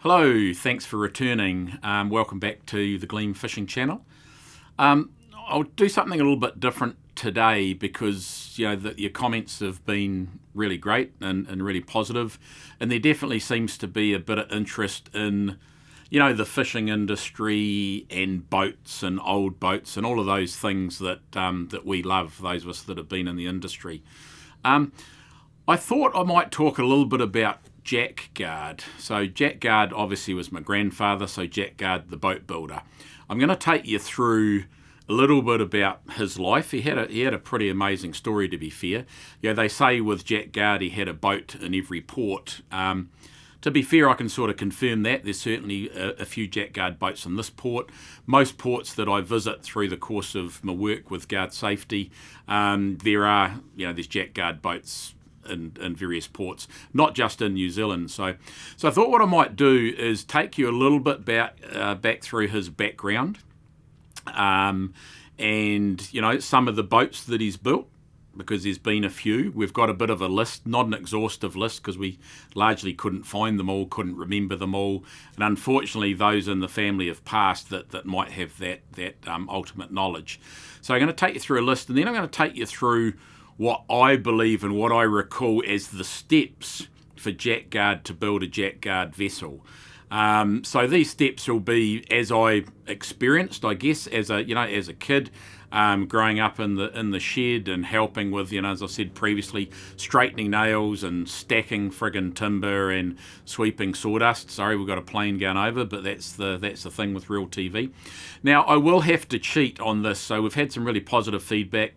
Hello, thanks for returning. Welcome back to the Gleam fishing channel. I'll do something a little bit different today because your comments have been really great and really positive, and there definitely seems to be a bit of interest in the fishing industry and boats and old boats and all of those things that we love, those of us that have been in the industry. I thought I might talk a little bit about Jack Guard. So Jack Guard obviously was my grandfather, so Jack Guard, the boat builder. I'm going to take you through a little bit about his life. He had a pretty amazing story, to be fair. They say with Jack Guard he had a boat in every port. To be fair, I can sort of confirm that. There's certainly a few Jack Guard boats in this port. Most ports that I visit through the course of my work with Guard Safety, there's Jack Guard boats in various ports, not just in New Zealand. So I thought what I might do is take you a little bit back through his background, and some of the boats that he's built, because there's been a few. We've got a bit of a list, not an exhaustive list, because we largely couldn't find them all, couldn't remember them all, and unfortunately those in the family have passed that might have that ultimate knowledge. So I'm going to take you through a list, and then I'm going to take you through what I believe and what I recall as the steps for Jack Guard to build a Jack Guard vessel. So these steps will be as I experienced, I guess, as a kid, growing up in the shed and helping with, as I said previously, straightening nails and stacking friggin' timber and sweeping sawdust. Sorry, we've got a plane going over, but that's the thing with real TV. Now, I will have to cheat on this. So we've had some really positive feedback.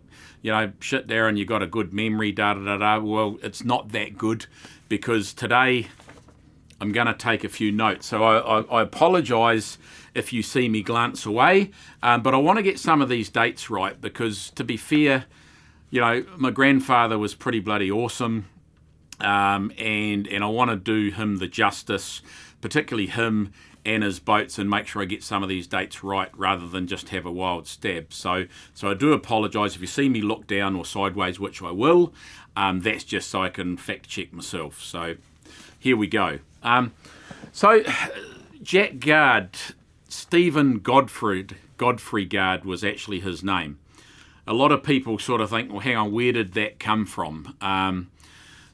Shit, Darren, you got a good memory, da-da-da-da. Well, it's not that good, because today I'm going to take a few notes. So I apologise if you see me glance away, but I want to get some of these dates right, because to be fair, my grandfather was pretty bloody awesome, and I want to do him the justice, particularly him and his boats, and make sure I get some of these dates right rather than just have a wild stab. So I do apologise if you see me look down or sideways, which I will. That's just so I can fact check myself. So here we go. So Jack Guard, Stephen Godfrey Guard was actually his name. A lot of people sort of think, well, hang on, where did that come from?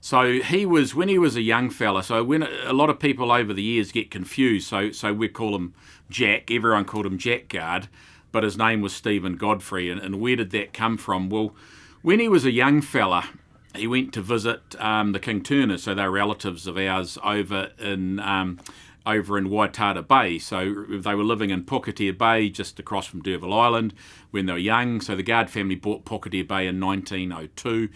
So when he was a young fella, so when a lot of people over the years get confused, so we call him Jack, everyone called him Jack Guard, but his name was Stephen Godfrey, and where did that come from? Well, when he was a young fella, he went to visit the King Turners, so they're relatives of ours over in Waitara Bay. So they were living in Pukatea Bay, just across from D'Urville Island, when they were young. So the Guard family bought Pukatea Bay in 1902.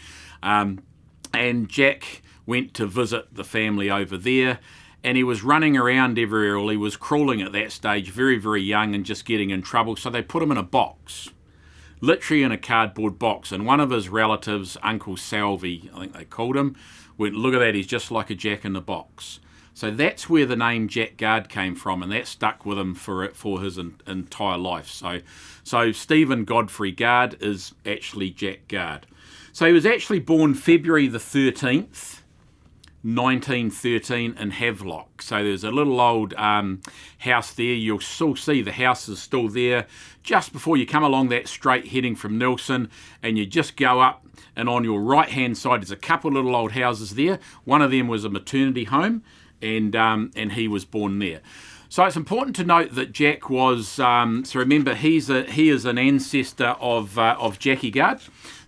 And Jack went to visit the family over there, and he was running around everywhere. Well, he was crawling at that stage, very, very young, and just getting in trouble. So they put him in a box, literally in a cardboard box. And one of his relatives, Uncle Salvi, I think they called him, went, look at that, he's just like a Jack in the box. So that's where the name Jack Guard came from, and that stuck with him for his entire life. So Stephen Godfrey Guard is actually Jack Guard. So he was actually born February the 13th, 1913 in Havelock. So there's a little old house there. You'll still see the house is still there. Just before you come along that straight heading from Nelson, and you just go up, and on your right-hand side there's a couple of little old houses there. One of them was a maternity home, and he was born there. So it's important to note that Jack was, so remember, he is an ancestor of Jackie Guard.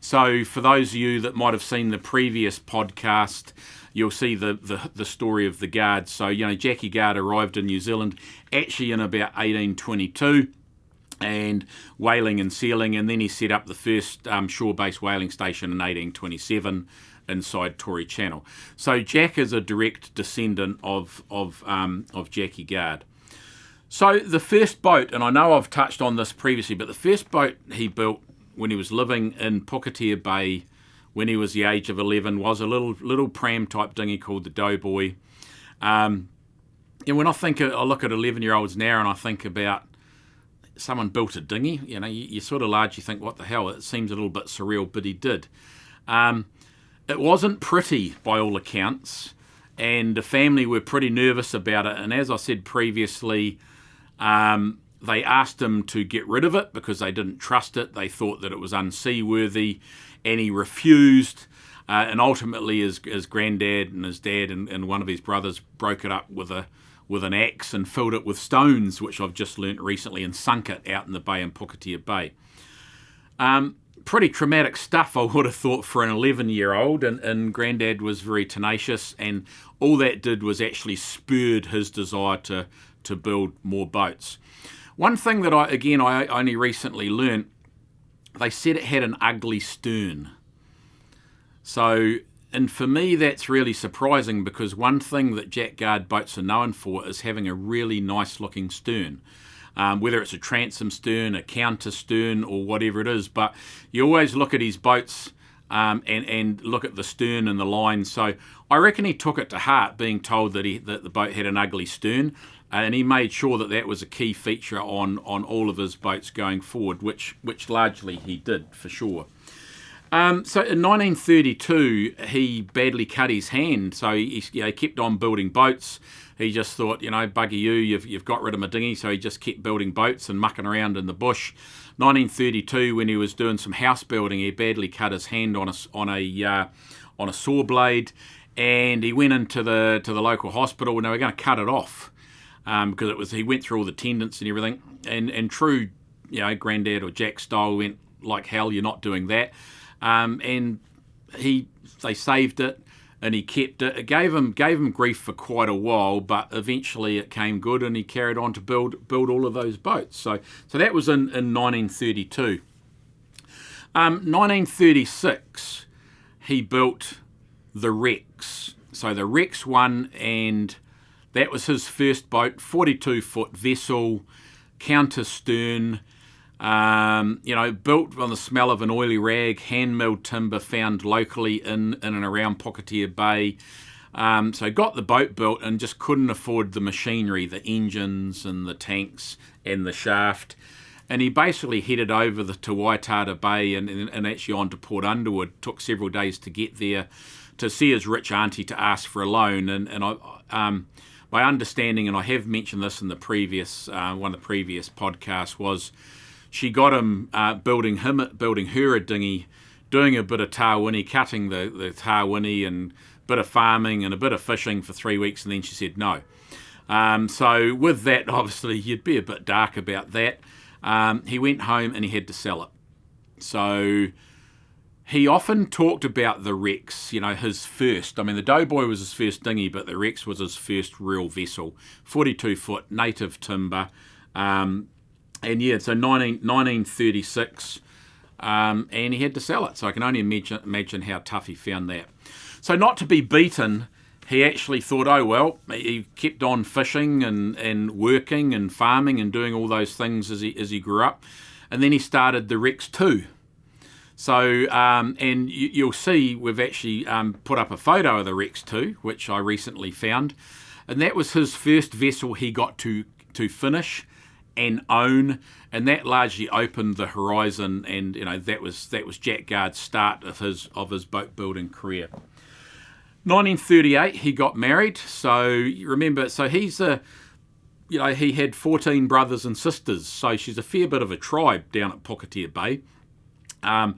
So for those of you that might have seen the previous podcast, you'll see the story of the Guard. So, Jackie Guard arrived in New Zealand actually in about 1822, and whaling and sealing, and then he set up the first shore-based whaling station in 1827 inside Tory Channel. So Jack is a direct descendant of Jackie Guard. So the first boat, and I know I've touched on this previously, but the first boat he built when he was living in Pukatea Bay when he was the age of 11 was a little pram type dinghy called the Doughboy. And when I look at 11-year-olds now and I think about someone built a dinghy, you sort of largely think, what the hell? It seems a little bit surreal, but he did. It wasn't pretty by all accounts. and the family were pretty nervous about it. And as I said previously, they asked him to get rid of it because they didn't trust it. They thought that it was unseaworthy, and he refused. And ultimately, his granddad and his dad and one of his brothers broke it up with an axe and filled it with stones, which I've just learnt recently, and sunk it out in the bay in Pukatea Bay. Pretty traumatic stuff, I would have thought, for an 11-year-old, and Grandad was very tenacious, and all that did was actually spurred his desire to build more boats. One thing that I only recently learnt, they said it had an ugly stern. So, and for me, that's really surprising, because one thing that Jack Guard boats are known for is having a really nice looking stern. Whether it's a transom stern, a counter stern, or whatever it is. But you always look at his boats and look at the stern and the line. So I reckon he took it to heart, being told that the boat had an ugly stern, and he made sure that was a key feature on all of his boats going forward, which largely he did, for sure. So in 1932, he badly cut his hand, so he kept on building boats. He just thought, bugger you, you've got rid of my dinghy, so he just kept building boats and mucking around in the bush. 1932, when he was doing some house building, he badly cut his hand on a saw blade, and he went into the local hospital, and they were going to cut it off because he went through all the tendons and everything. And true, Grandad or Jack style, went like hell, you're not doing that. And they saved it, and he kept it. It gave him grief for quite a while, but eventually it came good, and he carried on to build all of those boats. So that was in 1932. 1936, he built the Rex. So the Rex 1, and that was his first boat, 42-foot vessel, counter stern. Built on the smell of an oily rag, hand-milled timber found locally in and around Pukatea Bay. So got the boat built and just couldn't afford the machinery, the engines and the tanks and the shaft. And he basically headed over to Waitata Bay and actually on to Port Underwood. Took several days to get there to see his rich auntie to ask for a loan. And my understanding, and I have mentioned this in the previous one of the previous podcasts, was she got him building her a dinghy, doing a bit of tawini, cutting the tawini, and a bit of farming and a bit of fishing for 3 weeks, and then she said no. So with that, obviously, you'd be a bit dark about that. He went home and he had to sell it. So he often talked about the Rex, his first. I mean, the Doughboy was his first dinghy, but the Rex was his first real vessel. 42-foot, native timber. And yeah, so 1936, and he had to sell it. So I can only imagine how tough he found that. So not to be beaten, he actually thought, oh well, he kept on fishing and working and farming and doing all those things as he grew up. And then he started the Rex 2. So, and you'll see we've actually put up a photo of the Rex 2, which I recently found. And that was his first vessel he got to finish and own, and that largely opened the horizon, and that was Jack Guard's start of his boat building career. 1938, he got married. So you remember, so he had 14 brothers and sisters, so she's a fair bit of a tribe down at Pukatea Bay. I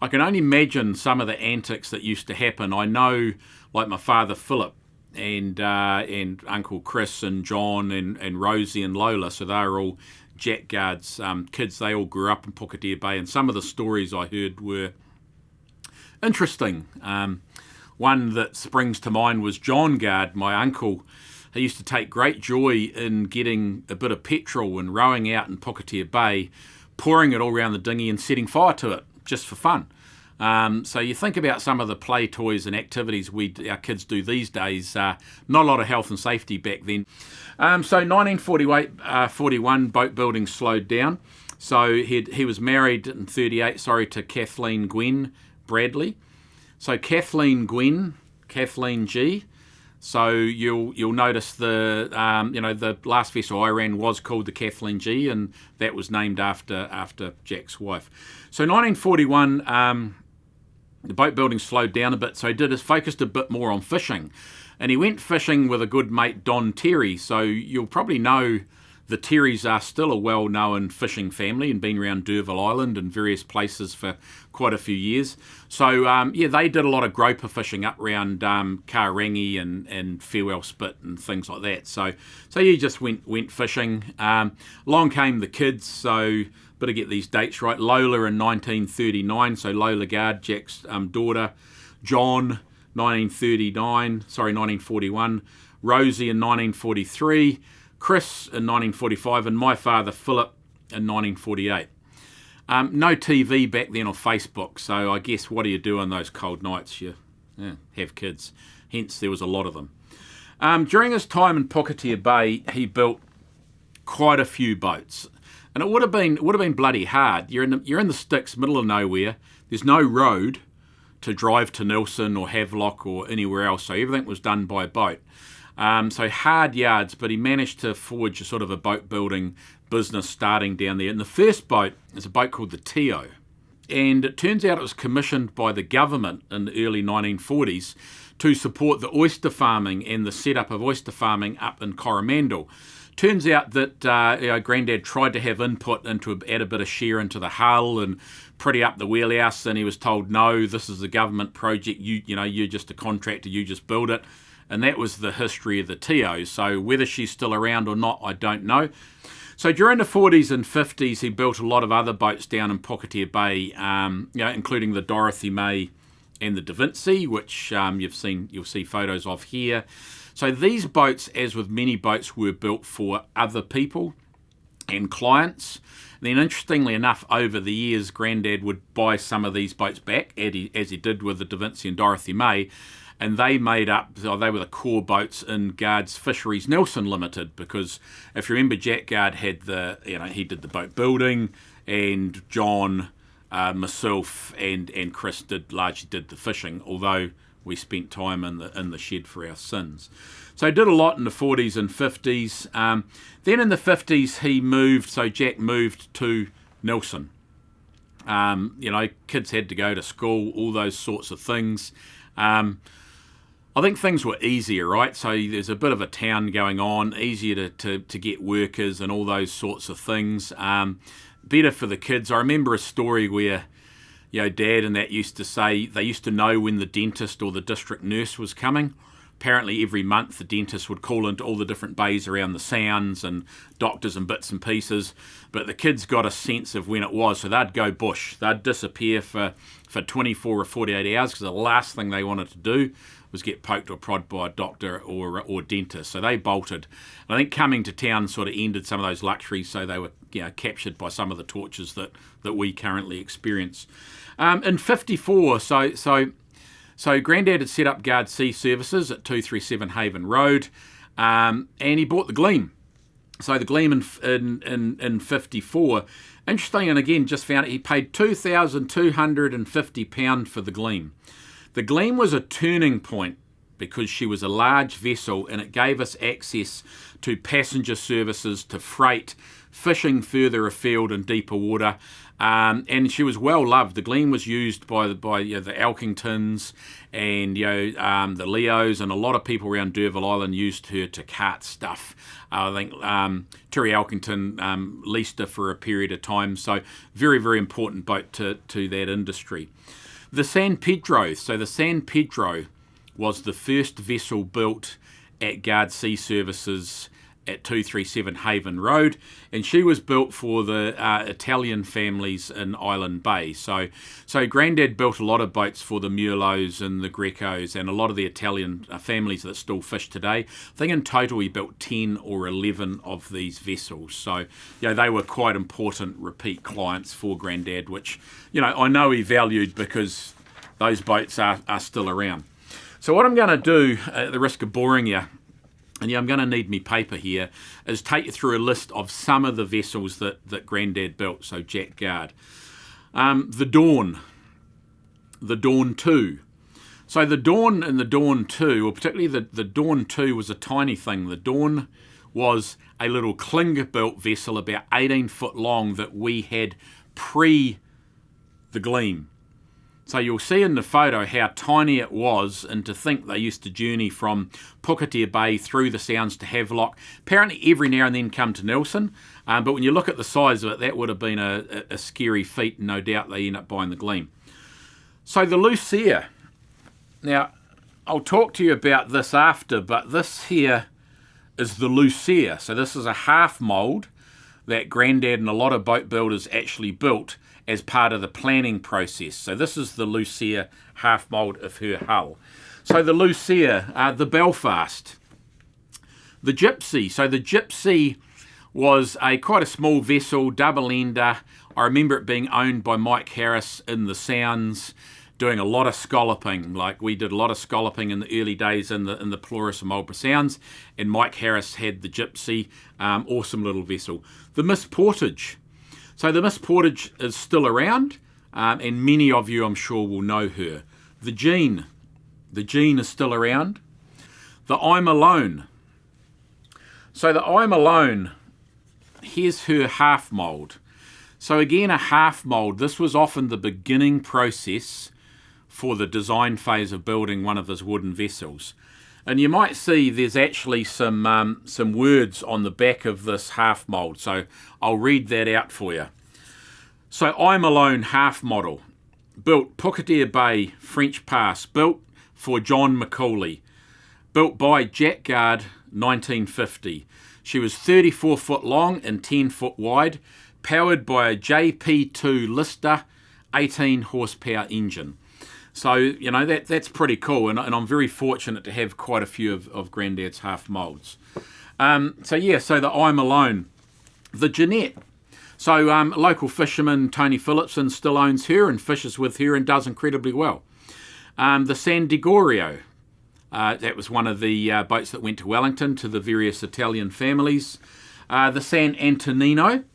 can only imagine some of the antics that used to happen. I know, like my father Philip and Uncle Chris and John and Rosie and Lola, so they were all Jack Guard's kids. They all grew up in Pukatea Bay, and some of the stories I heard were interesting. One that springs to mind was John Guard, my uncle. He used to take great joy in getting a bit of petrol and rowing out in Pukatea Bay, pouring it all around the dinghy and setting fire to it, just for fun. So you think about some of the play toys and activities our kids do these days, not a lot of health and safety back then. So 41, boat building slowed down. So he was married in 38, to Kathleen Gwen Bradley. So Kathleen G. So you'll notice the last vessel I ran was called the Kathleen G, and that was named after Jack's wife. So 1941, the boat building slowed down a bit, so he focused a bit more on fishing. And he went fishing with a good mate, Don Terry. So you'll probably know the Terrys are still a well-known fishing family and been around D'Urville Island and various places for quite a few years. So, they did a lot of groper fishing up around Karangi and Farewell Spit and things like that. So you just went fishing. Along came the kids, so better get these dates right. Lola in 1939, so Lola Guard, Jack's daughter. John, 1941. Rosie in 1943. Chris in 1945, and my father Philip in 1948. No TV back then or Facebook, so I guess what do you do on those cold nights? You have kids. Hence there was a lot of them. During his time in Puketia Bay, he built quite a few boats, and it would have been bloody hard. You're in the sticks, middle of nowhere. There's no road to drive to Nelson or Havelock or anywhere else, so everything was done by boat. So hard yards, but he managed to forge a sort of a boat building business starting down there. And the first boat is a boat called the Teo. And it turns out it was commissioned by the government in the early 1940s to support the oyster farming and the setup of oyster farming up in Coromandel. Turns out that Grandad tried to have input into add a bit of share into the hull and pretty up the wheelhouse, and he was told, no, this is a government project. You're just a contractor. You just build it. And that was the history of the Teo. So whether she's still around or not, I don't know. So during the 40s and 50s, he built a lot of other boats down in Puketia Bay, including the Dorothy May and the Da Vinci, which you'll see photos of here. So these boats, as with many boats, were built for other people and clients. And then interestingly enough, over the years, Grandad would buy some of these boats back, as he did with the Da Vinci and Dorothy May. And they were the core boats in Guard's Fisheries Nelson Limited, because if you remember, Jack Guard had he did the boat building, and John, myself, and Chris largely did the fishing, although we spent time in the shed for our sins. So he did a lot in the 40s and 50s. Then in the 50s, Jack moved to Nelson. Kids had to go to school, all those sorts of things. I think things were easier, right? So there's a bit of a town going on, easier to get workers and all those sorts of things. Better for the kids. I remember a story where, Dad and that used to say they used to know when the dentist or the district nurse was coming. Apparently every month the dentist would call into all the different bays around the sounds and doctors and bits and pieces, but the kids got a sense of when it was, so they'd go bush. They'd disappear for 24 or 48 hours because the last thing they wanted to do was get poked or prodded by a doctor or dentist. So they bolted. And I think coming to town sort of ended some of those luxuries, so they were captured by some of the tortures that we currently experience. In 54, so Grandad had set up Guard Sea Services at 237 Haven Road, and he bought the Gleam. So the Gleam in 54. Interesting, and again, just found it, he paid £2,250 for the Gleam. The Gleam was a turning point because she was a large vessel, and it gave us access to passenger services, to freight, fishing further afield in deeper water, and she was well loved. The Gleam was used by the Elkingtons and the Leos, and a lot of people around D'Urville Island used her to cart stuff. I think Terry Elkington leased her for a period of time, so very, very important boat to that industry. The San Pedro. So the San Pedro was the first vessel built at Guard Sea Services at 237 Haven Road, and she was built for the Italian families in Island Bay. So Grandad built a lot of boats for the Mulos and the Grecos and a lot of the Italian families that still fish today. I think in total he built 10 or 11 of these vessels. So they were quite important repeat clients for Grandad, which I know he valued because those boats are still around. So what I'm going to do, at the risk of boring you, and I'm going to need me paper here, is take you through a list of some of the vessels that Grandad built, so Jack Guard. The Dawn 2. So the Dawn and the Dawn 2, or particularly the Dawn 2 was a tiny thing. The Dawn was a little clinker-built vessel about 18 foot long that we had pre the Gleam. So you'll see in the photo how tiny it was, and to think they used to journey from Pukatea Bay through the Sounds to Havelock. Apparently every now and then come to Nelson, but when you look at the size of it, that would have been a scary feat, and no doubt they end up buying the Gleam. So the Lucia. Now, I'll talk to you about this after, but this here is the Lucia. So this is a half mould that Grandad and a lot of boat builders actually built as part of the planning process. So this is the Lucia half mould of her hull. So the Lucia, the Belfast, the Gypsy. So the Gypsy was quite a small vessel, double ender. I remember it being owned by Mike Harris in the Sounds, doing a lot of scalloping. Like we did a lot of scalloping in the early days in the Pelorus and Marlborough Sounds, and Mike Harris had the Gypsy, awesome little vessel. The Miss Portage. So the Miss Portage is still around, and many of you I'm sure will know her. The Jean is still around. The I'm Alone. So the I'm Alone, here's her half mould. So again, a half mould. This was often the beginning process for the design phase of building one of his wooden vessels. And you might see there's actually some words on the back of this half mould. So I'll read that out for you. So I'm Alone half model. Built Pukatea Bay, French Pass. Built for John McCauley. Built by Jack Guard, 1950. She was 34 foot long and 10 foot wide. Powered by a JP2 Lister 18 horsepower engine. So, you know, that's pretty cool, and I'm very fortunate to have quite a few of Grandad's half moulds. So the I'm Alone. The Jeanette. So local fisherman Tony Phillipson still owns her and fishes with her and does incredibly well. The San Gregorio. That was one of the boats that went to Wellington to the various Italian families. The San Antonino.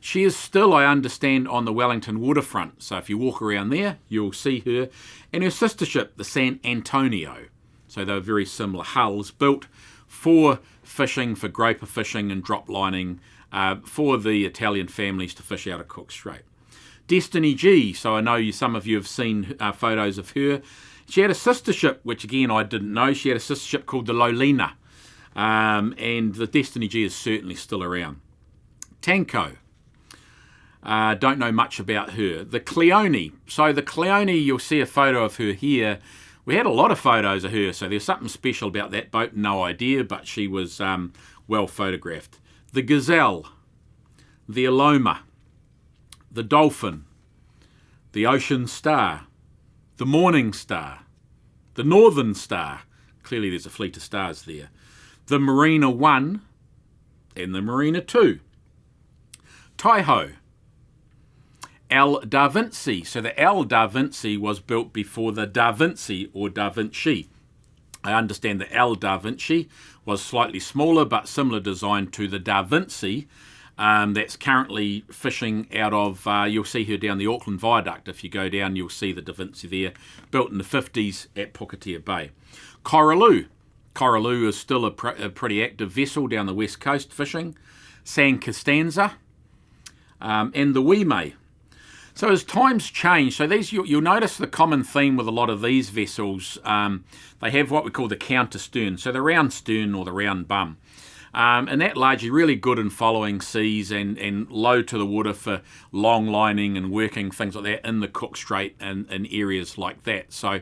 She is still, I understand, on the Wellington waterfront. So if you walk around there, you'll see her. And her sister ship, the San Antonio. So they were very similar hulls, built for fishing, for groper fishing and drop lining, for the Italian families to fish out of Cook Strait. Destiny G. So I know some of you have seen photos of her. She had a sister ship, which again I didn't know. She had a sister ship called the Lolina. And the Destiny G is certainly still around. Tanko. Don't know much about her. The Cleone. So the Cleone, you'll see a photo of her here. We had a lot of photos of her, so there's something special about that boat, no idea, but she was well photographed. The Gazelle. The Aloma. The Dolphin. The Ocean Star. The Morning Star. The Northern Star. Clearly there's a fleet of stars there. The Marina 1 and the Marina 2. Taiho. El Da Vinci. So the El Da Vinci was built before the Da Vinci or Da Vinci. I understand the El Da Vinci was slightly smaller but similar design to the Da Vinci that's currently fishing out of, you'll see her down the Auckland Viaduct. If you go down, you'll see the Da Vinci there, built in the 50s at Pukatea Bay. Coraloo. Coraloo is still a pretty active vessel down the west coast fishing. San Costanza and the Wemay. So as times change, so these you'll notice the common theme with a lot of these vessels, they have what we call the counter stern, so the round stern or the round bum. And that largely really good in following seas and low to the water for long lining and working, things like that, in the Cook Strait and in areas like that. So,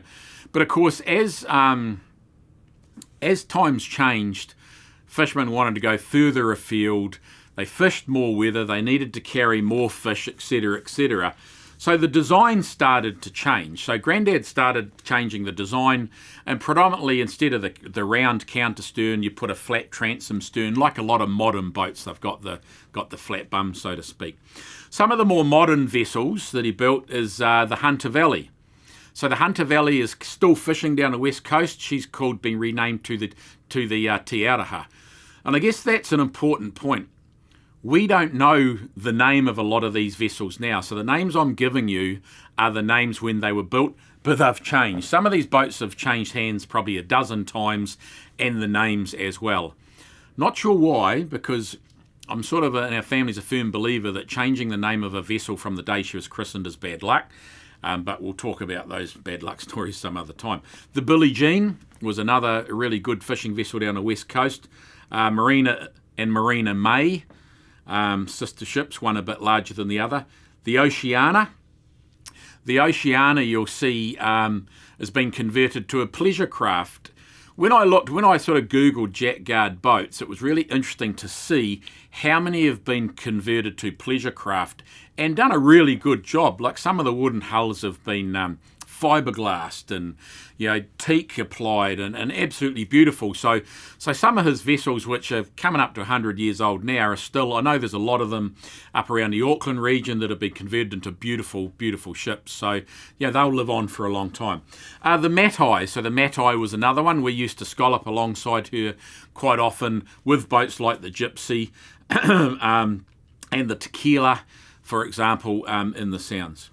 but of course, as times changed, fishermen wanted to go further afield. They fished more weather, they needed to carry more fish, etc., etc. So the design started to change. So Grandad started changing the design, and predominantly instead of the round counter stern, you put a flat transom stern, like a lot of modern boats. They've got the flat bum, so to speak. Some of the more modern vessels that he built is the Hunter Valley. So the Hunter Valley is still fishing down the west coast. She's been renamed to the Te Araha. And I guess that's an important point. We don't know the name of a lot of these vessels now. So the names I'm giving you are the names when they were built, but they've changed. Some of these boats have changed hands probably a dozen times, and the names as well. Not sure why, because I'm in our family's a firm believer that changing the name of a vessel from the day she was christened is bad luck. but we'll talk about those bad luck stories some other time. The Billie Jean was another really good fishing vessel down the west coast. Marina and Marina May, sister ships, one a bit larger than the other. The Oceanana. The Oceanana, you'll see, has been converted to a pleasure craft. When I sort of Googled Jack Guard boats, it was really interesting to see how many have been converted to pleasure craft and done a really good job. Like some of the wooden hulls have been fiberglassed and teak applied and absolutely beautiful. So some of his vessels, which are coming up to 100 years old now, are still, I know there's a lot of them up around the Auckland region that have been converted into beautiful, beautiful ships. So they'll live on for a long time. The Matai, so the Matai was another one. We used to scallop alongside her quite often with boats like the Gypsy and the Tequila, for example, in the Sounds.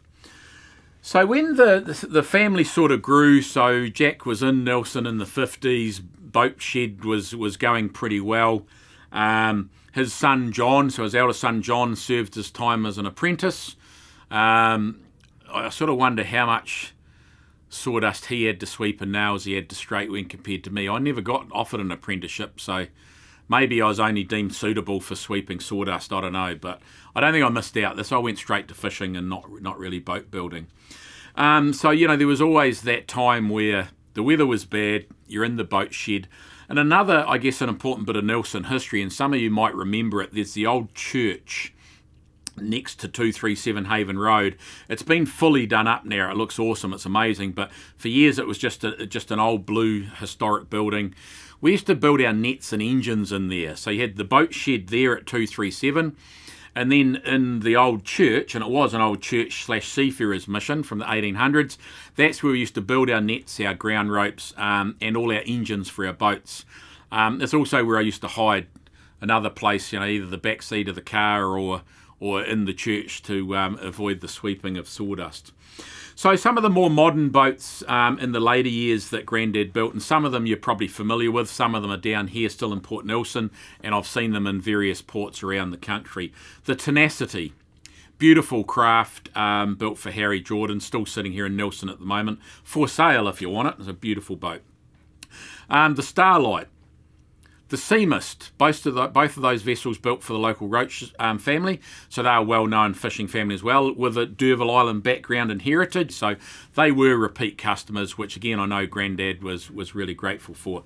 So when the family sort of grew, so Jack was in Nelson in the 50s, boat shed was going pretty well. His son John, so his eldest son John, served his time as an apprentice. I sort of wonder how much sawdust he had to sweep and nails he had to straight when compared to me. I never got offered an apprenticeship, so maybe I was only deemed suitable for sweeping sawdust, I don't know, but I don't think I missed out. I went straight to fishing and not really boat building. So there was always that time where the weather was bad, you're in the boat shed. And another, I guess, an important bit of Nelson history, and some of you might remember it, there's the old church next to 237 Haven Road. It's been fully done up now. It looks awesome. It's amazing. But for years it was just an old blue historic building. We used to build our nets and engines in there. So you had the boat shed there at 237. And then in the old church, and it was an old church / seafarers mission from the 1800s, that's where we used to build our nets, our ground ropes, and all our engines for our boats. It's also where I used to hide another place, either the back seat of the car or in the church to avoid the sweeping of sawdust. So some of the more modern boats in the later years that Grandad built, and some of them you're probably familiar with, some of them are down here still in Port Nelson, and I've seen them in various ports around the country. The Tenacity, beautiful craft built for Harry Jordan, still sitting here in Nelson at the moment, for sale if you want it. It's a beautiful boat. The Starlight, the Sea Mist, both of those vessels built for the local Roach family, so they are a well-known fishing family as well, with a D'Urville Island background and heritage, so they were repeat customers, which again I know Grandad was really grateful for.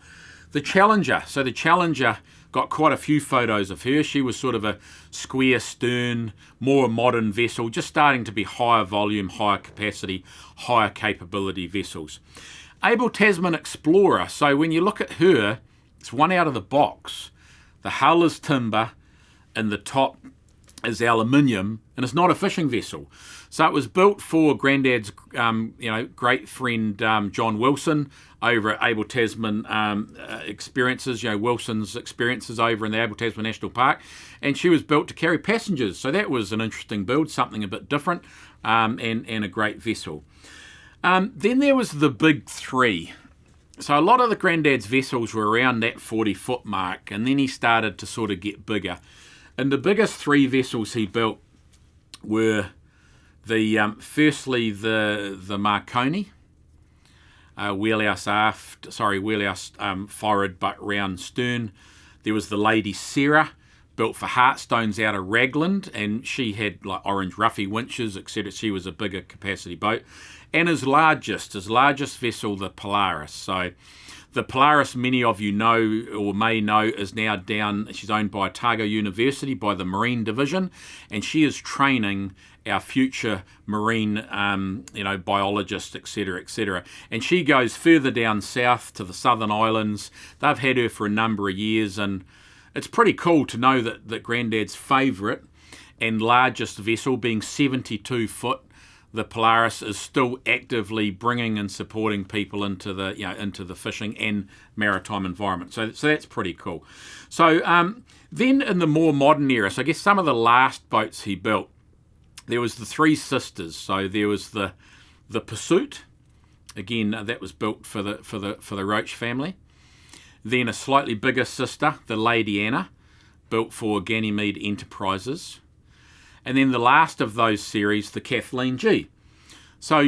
The Challenger, so the Challenger got quite a few photos of her. She was sort of a square stern, more modern vessel, just starting to be higher volume, higher capacity, higher capability vessels. Abel Tasman Explorer, so when you look at her, it's one out of the box. The hull is timber and the top is aluminium, and it's not a fishing vessel. So it was built for Grandad's great friend John Wilson over at Abel Tasman Experiences, Wilson's experiences over in the Abel Tasman National Park, and she was built to carry passengers. So that was an interesting build, something a bit different, and a great vessel. Then there was the big three. So a lot of the Grandad's vessels were around that 40-foot mark, and then he started to sort of get bigger. And the biggest three vessels he built were firstly the Marconi, wheelhouse forward but round stern. There was the Lady Sarah, built for Heartstones out of Ragland, and she had like orange roughy winches, etc. She was a bigger capacity boat. And his largest vessel, the Polaris. So the Polaris, many of you know or may know, is now down, she's owned by Otago University, by the Marine Division, and she is training our future marine, biologists, etc., etc. And she goes further down south to the Southern Islands. They've had her for a number of years, and it's pretty cool to know that Grandad's favourite and largest vessel, being 72 foot, the Polaris, is still actively bringing and supporting people into the fishing and maritime environment. So that's pretty cool. So then in the more modern era, so I guess some of the last boats he built, there was the Three Sisters. So there was the Pursuit. Again, that was built for the Roach family. Then a slightly bigger sister, the Lady Anna, built for Ganymede Enterprises. And then the last of those series, the Kathleen G. So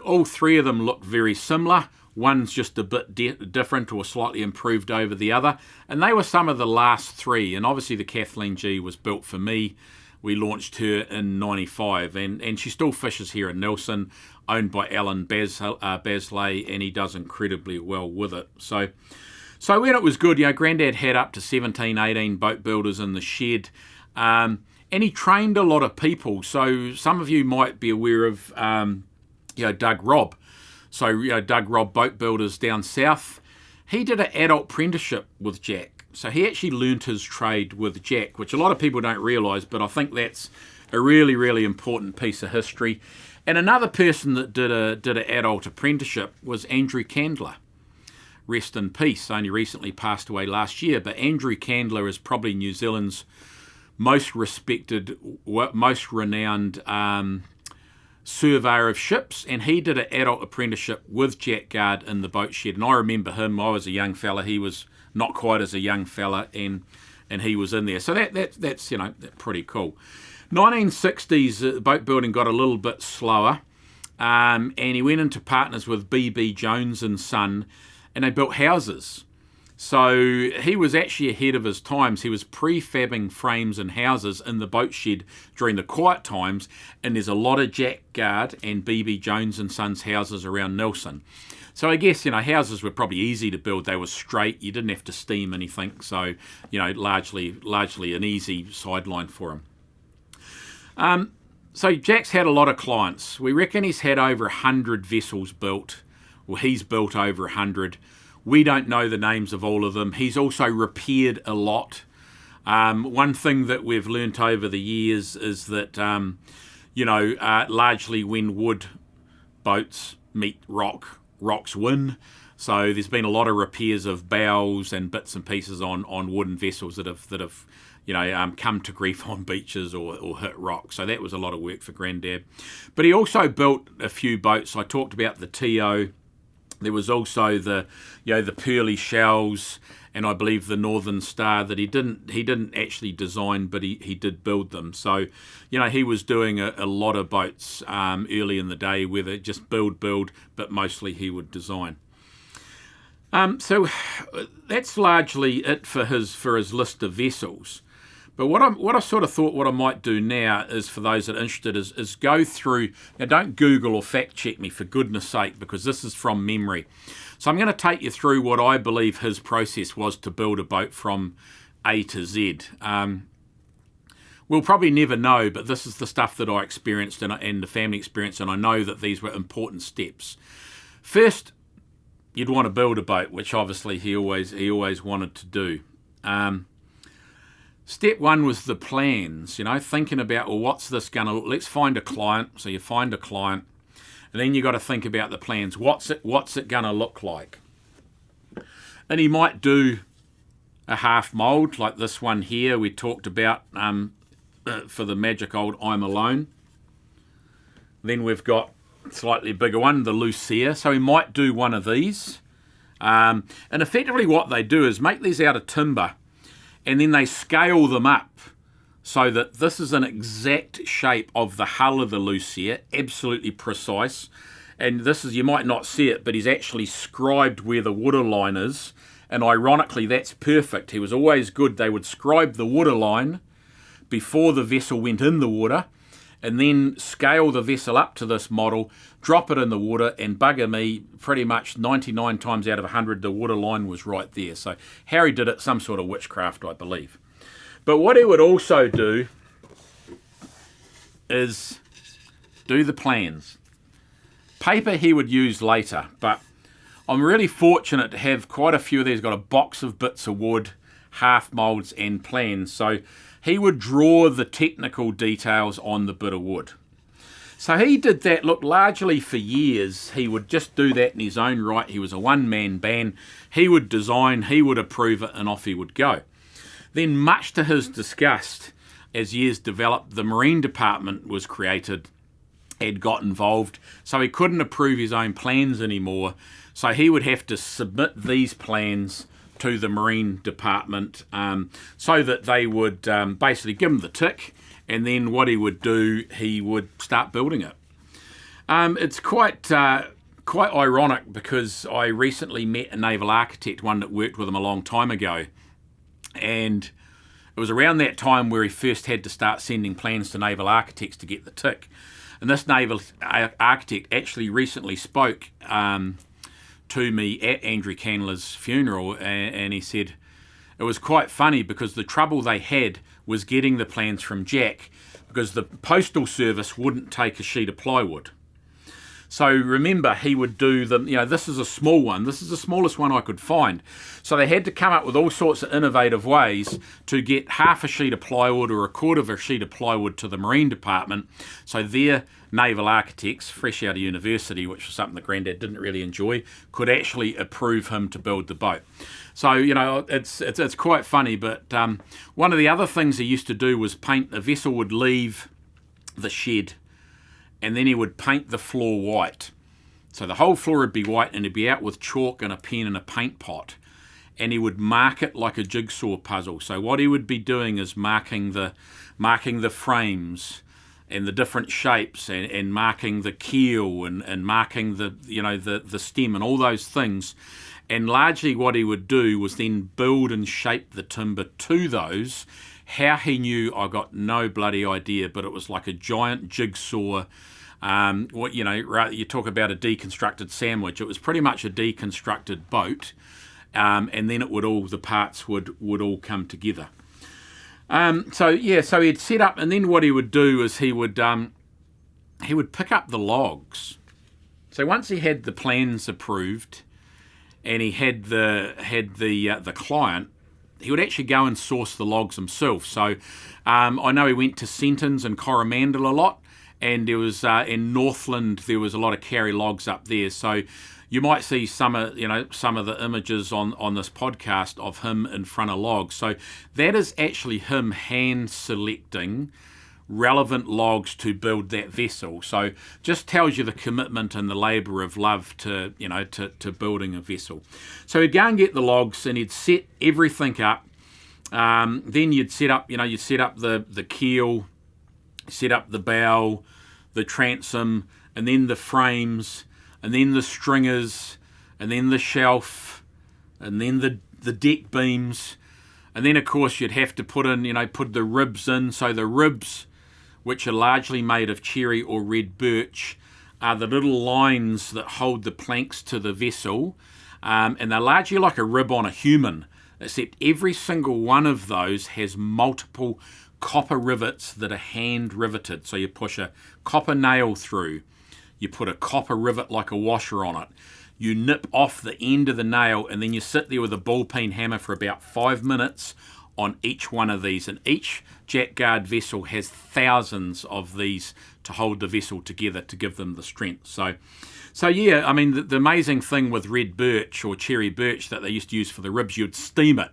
all three of them look very similar. One's just a bit different or slightly improved over the other. And they were some of the last three. And obviously the Kathleen G was built for me. We launched her in 95. And she still fishes here in Nelson, owned by Alan Basley, and he does incredibly well with it. So when it was good, Grandad had up to 17, 18 boat builders in the shed. And he trained a lot of people. So some of you might be aware of Doug Robb. So Doug Robb Boat Builders down south. He did an adult apprenticeship with Jack. So he actually learnt his trade with Jack, which a lot of people don't realise, but I think that's a really, really important piece of history. And another person that did an adult apprenticeship was Andrew Candler. Rest in peace, only recently passed away last year, but Andrew Candler is probably New Zealand's most respected, most renowned surveyor of ships, and he did an adult apprenticeship with Jack Guard in the boat shed. And I remember him. I was a young fella. He was not quite as a young fella, and he was in there. So that's pretty cool. 1960s, boat building got a little bit slower, and he went into partners with B.B. Jones and Son, and they built houses. So he was actually ahead of his times. He was prefabbing frames and houses in the boat shed during the quiet times, and there's a lot of Jack Guard and B.B. Jones and Sons houses around Nelson. So I guess, houses were probably easy to build. They were straight. You didn't have to steam anything. So, largely an easy sideline for him. So Jack's had a lot of clients. We reckon he's had over 100 vessels built. Well, he's built over 100. We don't know the names of all of them. He's also repaired a lot. One thing that we've learnt over the years is that, largely when wood boats meet rocks win. So there's been a lot of repairs of bows and bits and pieces on wooden vessels that have come to grief on beaches or hit rocks. So that was a lot of work for Grandad. But he also built a few boats. I talked about the T.O. There was also the Pearly Shells, and I believe the Northern Star that he didn't actually design, but he did build them. So, he was doing a lot of boats early in the day, where they just build, but mostly he would design. So that's largely it for his list of vessels. But what I sort of thought what I might do now is, for those that are interested, is go through. Now, don't Google or fact check me, for goodness sake, because this is from memory. So I'm going to take you through what I believe his process was to build a boat from A to Z. We'll probably never know, but this is the stuff that I experienced and the family experienced, and I know that these were important steps. First, you'd want to build a boat, which obviously he always wanted to do. Step one was the plans, thinking about, well, what's this going to look? Let's find a client. So you find a client, and then you got to think about the plans. What's it going to look like? And he might do a half mould like this one here we talked about for the magic old I'm Alone. Then we've got a slightly bigger one, the Lucia. So he might do one of these. And effectively what they do is make these out of timber, and then they scale them up so that this is an exact shape of the hull of the Lucia, absolutely precise. And this is, you might not see it, but he's actually scribed where the waterline is. And ironically, that's perfect. He was always good. They would scribe the waterline before the vessel went in the water, and then scale the vessel up to this model, drop it in the water, and bugger me, pretty much 99 times out of 100, the water line was right there. So Harry did it, some sort of witchcraft, I believe. But what he would also do is do the plans. Paper he would use later, but I'm really fortunate to have quite a few of these. Got a box of bits of wood, half moulds and plans. So he would draw the technical details on the bit of wood. So he did that, look, largely for years. He would just do that in his own right. He was a one-man band. He would design, he would approve it, and off he would go. Then, much to his disgust, as years developed, the Marine Department was created, had got involved, so he couldn't approve his own plans anymore. So he would have to submit these plans to the Marine Department so that they would basically give him the tick, and then what he would do, he would start building it. It's quite ironic because I recently met a naval architect, one that worked with him a long time ago, and it was around that time where he first had to start sending plans to naval architects to get the tick. And this naval architect actually recently spoke to me at Andrew Candler's funeral, and he said it was quite funny because the trouble they had was getting the plans from Jack because the postal service wouldn't take a sheet of plywood. So remember, he would do them, this is a small one. This is the smallest one I could find. So they had to come up with all sorts of innovative ways to get half a sheet of plywood or a quarter of a sheet of plywood to the Marine Department. So their naval architects, fresh out of university, which was something that Grandad didn't really enjoy, could actually approve him to build the boat. So, it's quite funny. But one of the other things he used to do was paint. A vessel would leave the shed, and then he would paint the floor white. So the whole floor would be white, and he'd be out with chalk and a pen and a paint pot, and he would mark it like a jigsaw puzzle. So what he would be doing is marking the frames and the different shapes, and marking the keel and marking the stem and all those things. And largely what he would do was then build and shape the timber to those. How he knew, I got no bloody idea, but it was like a giant jigsaw. You talk about a deconstructed sandwich. It was pretty much a deconstructed boat, and then the parts would all come together. So he'd set up, and then what he would do is he would pick up the logs. So once he had the plans approved, and he had the client, he would actually go and source the logs himself. So I know he went to Sentons and Coromandel a lot, and there was in Northland there was a lot of carry logs up there. So you might see some of the images on this podcast of him in front of logs. So that is actually him hand selecting relevant logs to build that vessel. So just tells you the commitment and the labour of love to building a vessel. So he'd go and get the logs, and he'd set everything up. Then you'd set up the keel, set up the bow, the transom, and then the frames, and then the stringers, and then the shelf, and then the deck beams, and then of course you'd have to put the ribs in. So the ribs, which are largely made of cherry or red birch, are the little lines that hold the planks to the vessel, and they're largely like a rib on a human, except every single one of those has multiple copper rivets that are hand riveted. So you push a copper nail through, you put a copper rivet like a washer on it, you nip off the end of the nail, and then you sit there with a ball peen hammer for about 5 minutes on each one of these. And each Jack Guard vessel has thousands of these to hold the vessel together to give them the strength. So yeah, I mean, the amazing thing with red birch or cherry birch that they used to use for the ribs, you'd steam it.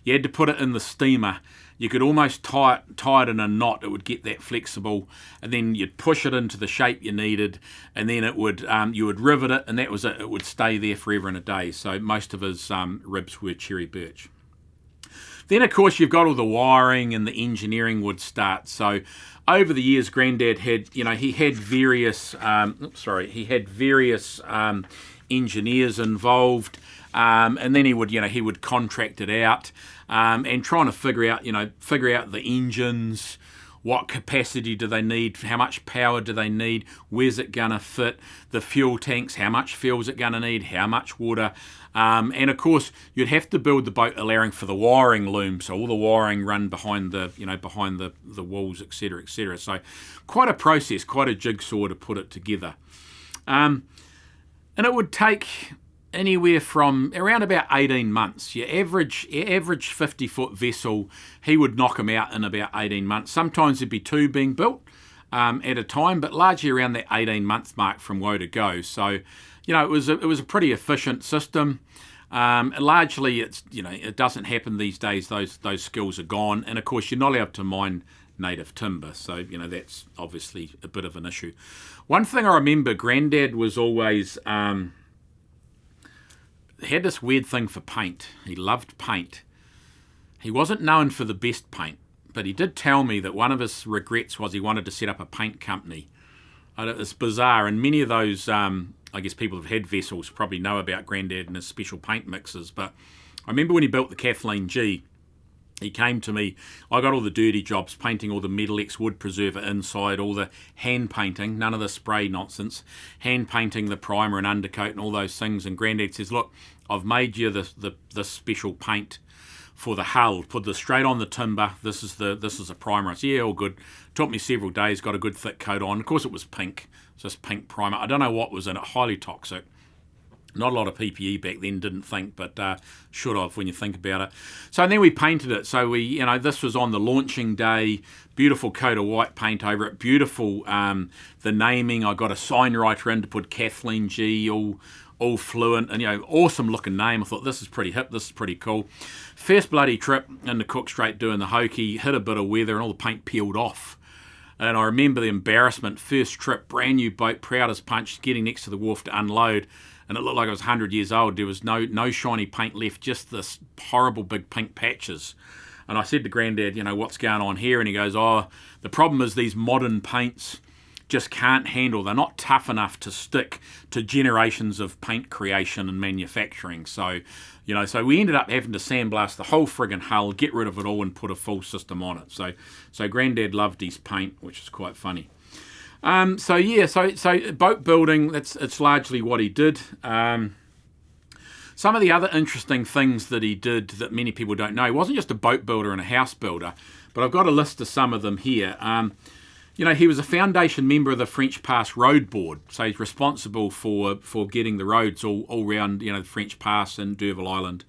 You had to put it in the steamer. You could almost tie it in a knot. It would get that flexible, and then you'd push it into the shape you needed, and then you would rivet it, and that was it. It would stay there forever and a day. So most of his ribs were cherry birch. Then, of course, you've got all the wiring and the engineering would start. So over the years, Grandad had, he had various engineers involved, and then he would contract it out, and trying to figure out the engines, what capacity do they need, how much power do they need, where's it going to fit, the fuel tanks, how much fuel is it going to need, how much water, and of course you'd have to build the boat allowing for the wiring loom, so all the wiring run behind the walls, etc., etc. So quite a process, quite a jigsaw to put it together, and it would take anywhere from around about 18 months. Your average 50-foot vessel, he would knock them out in about 18 months. Sometimes there'd be two being built at a time, but largely around that 18-month mark from woe to go. So, it was a pretty efficient system. Largely, it doesn't happen these days. Those skills are gone, and of course, you're not allowed to mine native timber, so that's obviously a bit of an issue. One thing I remember, Grandad was always had this weird thing for paint. He loved paint. He wasn't known for the best paint, but he did tell me that one of his regrets was he wanted to set up a paint company. It's bizarre, and many of those, I guess people who've had vessels probably know about Grandad and his special paint mixes, but I remember when he built the Kathleen G, he came to me. I got all the dirty jobs, painting all the Metalex wood preserver inside, all the hand painting, none of the spray nonsense, hand painting the primer and undercoat and all those things. And Grandad says, look, I've made you this special paint for the hull. Put this straight on the timber. This is a primer. I said, yeah, all good. Took me several days, got a good thick coat on. Of course, it was pink. It's just pink primer. I don't know what was in it. Highly toxic. Not a lot of PPE back then, didn't think, but should have when you think about it. So then we painted it. So this was on the launching day. Beautiful coat of white paint over it. Beautiful, the naming. I got a sign writer in to put Kathleen G, all fluent, and awesome looking name. I thought, this is pretty hip. This is pretty cool. First bloody trip in the Cook Strait doing the hokey, hit a bit of weather, and all the paint peeled off. And I remember the embarrassment. First trip, brand new boat, proud as punch, getting next to the wharf to unload. And it looked like I was 100 years old. There was no shiny paint left, just this horrible big pink patches. And I said to Grandad, what's going on here? And he goes, the problem is these modern paints just can't handle. They're not tough enough to stick to generations of paint creation and manufacturing. So, so we ended up having to sandblast the whole friggin' hull, get rid of it all, and put a full system on it. So Grandad loved his paint, which is quite funny. So boat building, it's largely what he did. Some of the other interesting things that he did that many people don't know, he wasn't just a boat builder and a house builder, but I've got a list of some of them here. He was a foundation member of the French Pass Road Board, so he's responsible for getting the roads all around, the French Pass and D'Urville Island.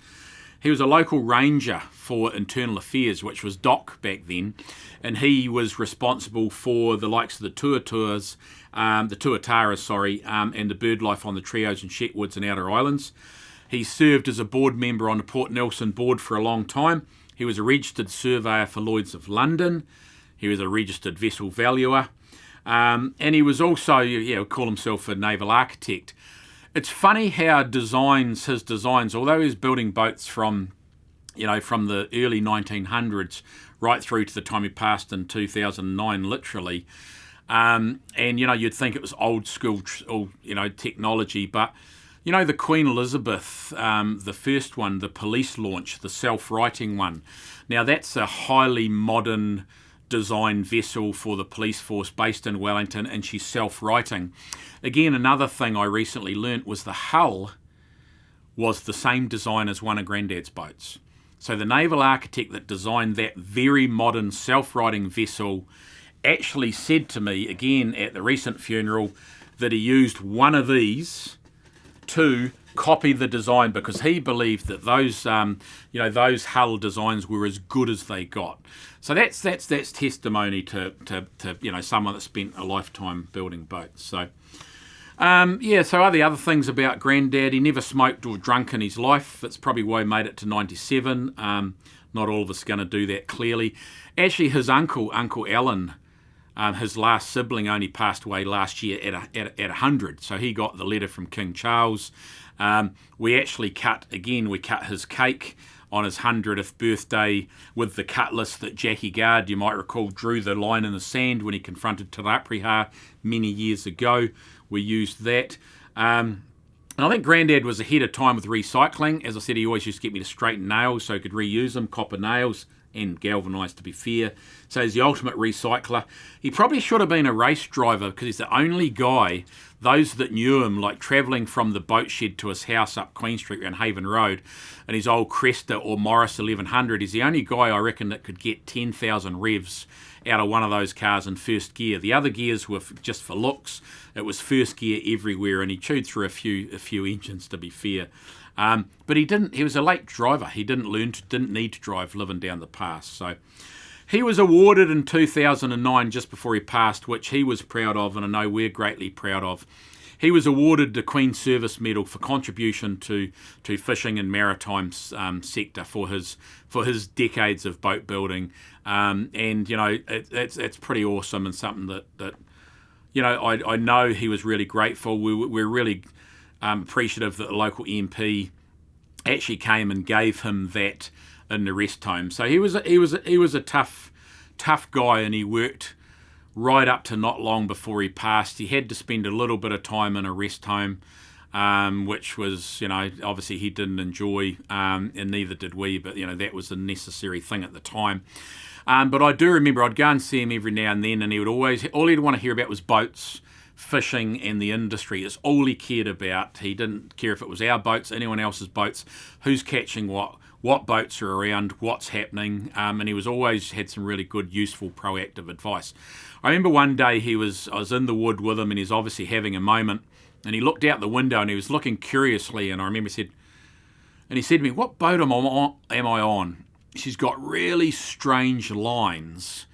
He was a local ranger for internal affairs, which was DOC back then, and he was responsible for the likes of the tuataras, and the bird life on the Trios and Shetwoods and Outer Islands. He served as a board member on the Port Nelson board for a long time. He was a registered surveyor for Lloyd's of London. He was a registered vessel valuer, and he was also, call himself a naval architect. It's funny how his designs, although he was building boats from the early 1900s right through to the time he passed in 2009, literally, and you'd think it was old school, technology, but the Queen Elizabeth, the first one, the police launch, the self-righting one. Now that's a highly modern design vessel for the police force based in Wellington, and she's self-righting. Again, another thing I recently learnt was the hull was the same design as one of Grandad's boats. So the naval architect that designed that very modern self-righting vessel actually said to me, again at the recent funeral, that he used one of these to copy the design because he believed that those hull designs were as good as they got. So that's testimony to someone that spent a lifetime building boats. So so are the other things about Grandad? He never smoked or drunk in his life. That's probably why he made it to 97. Not all of us are going to do that, clearly. Actually, his uncle Alan, his last sibling, only passed away last year at 100. So he got the letter from King Charles. We actually cut his cake on his 100th birthday with the cutlass that Jackie Guard, you might recall, drew the line in the sand when he confronted Te Rauparaha many years ago. We used that. And I think Grandad was ahead of time with recycling. As I said, he always used to get me to straighten nails so he could reuse them, copper nails, and galvanised, to be fair. So he's the ultimate recycler. He probably should have been a race driver because he's the only guy, those that knew him, like travelling from the boat shed to his house up Queen Street around Haven Road, and his old Cresta or Morris 1100, he's the only guy, I reckon, that could get 10,000 revs out of one of those cars in first gear. The other gears were just for looks. It was first gear everywhere, and he chewed through a few engines, to be fair. But he didn't. He was a late driver. He didn't need to drive living down the pass. So he was awarded in 2009, just before he passed, which he was proud of, and I know we're greatly proud of. He was awarded the Queen's Service Medal for contribution to fishing and maritime sector for his decades of boat building, and it's pretty awesome and something that I know he was really grateful. We're really appreciative that the local MP actually came and gave him that in the rest home. So he was a tough guy, and he worked right up to not long before he passed. He had to spend a little bit of time in a rest home, which was, obviously he didn't enjoy, and neither did we, but, that was a necessary thing at the time. But I do remember I'd go and see him every now and then, and all he'd want to hear about was boats, fishing, and the industry. It's all he cared about. He didn't care if it was our boats, anyone else's boats, who's catching what boats are around, what's happening, and he was always had some really good, useful, proactive advice. I remember one day I was in the wood with him, and he's obviously having a moment, and he looked out the window and he was looking curiously, and I remember he said to me, "What boat am I on? She's got really strange lines."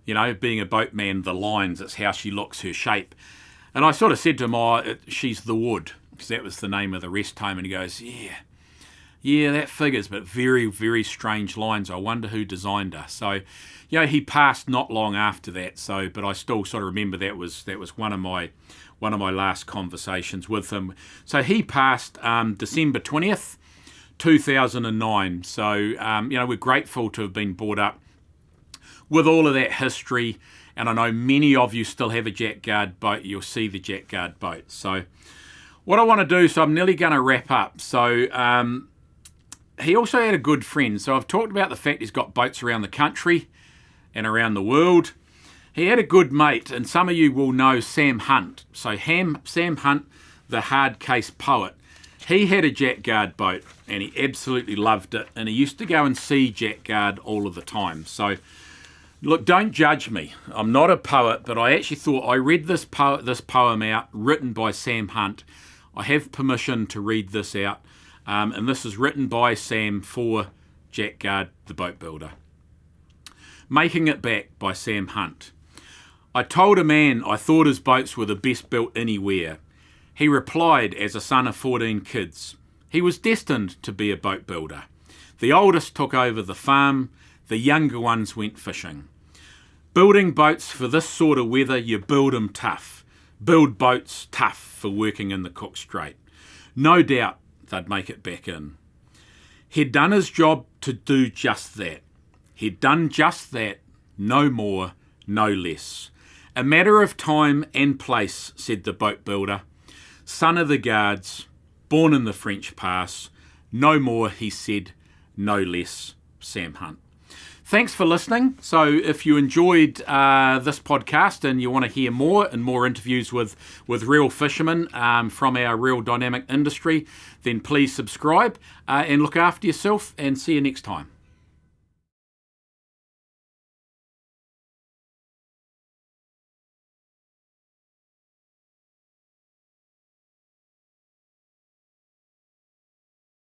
Being a boatman, the lines, it's how she looks, her shape. And I sort of said to him, she's the Wood, because that was the name of the rest home. And he goes, yeah, that figures, but very, very strange lines. I wonder who designed her. So, he passed not long after that. So, but I still sort of remember that was one of my last conversations with him. So he passed December 20th, 2009. So, we're grateful to have been brought up with all of that history, and I know many of you still have a Jack Guard boat. You'll see the Jack Guard boat. So what I want to do, so I'm nearly going to wrap up. So he also had a good friend. So I've talked about the fact he's got boats around the country and around the world. He had a good mate, and some of you will know Sam Hunt. So Sam Hunt, the hard case poet, he had a Jack Guard boat, and he absolutely loved it, and he used to go and see Jack Guard all of the time. So look, don't judge me. I'm not a poet, but I actually thought I read this poem out, written by Sam Hunt. I have permission to read this out, and this is written by Sam for Jack Guard, the boat builder. Making It Back by Sam Hunt. I told a man I thought his boats were the best built anywhere. He replied as a son of 14 kids. He was destined to be a boat builder. The oldest took over the farm, the younger ones went fishing. Building boats for this sort of weather, you build 'em tough. Build boats tough for working in the Cook Strait. No doubt they'd make it back in. He'd done his job to do just that. He'd done just that, no more, no less. A matter of time and place, said the boat builder. Son of the Guards, born in the French Pass. No more, he said, no less. Sam Hunt. Thanks for listening. So if you enjoyed this podcast and you want to hear more and more interviews with real fishermen from our real dynamic industry, then please subscribe and look after yourself, and see you next time.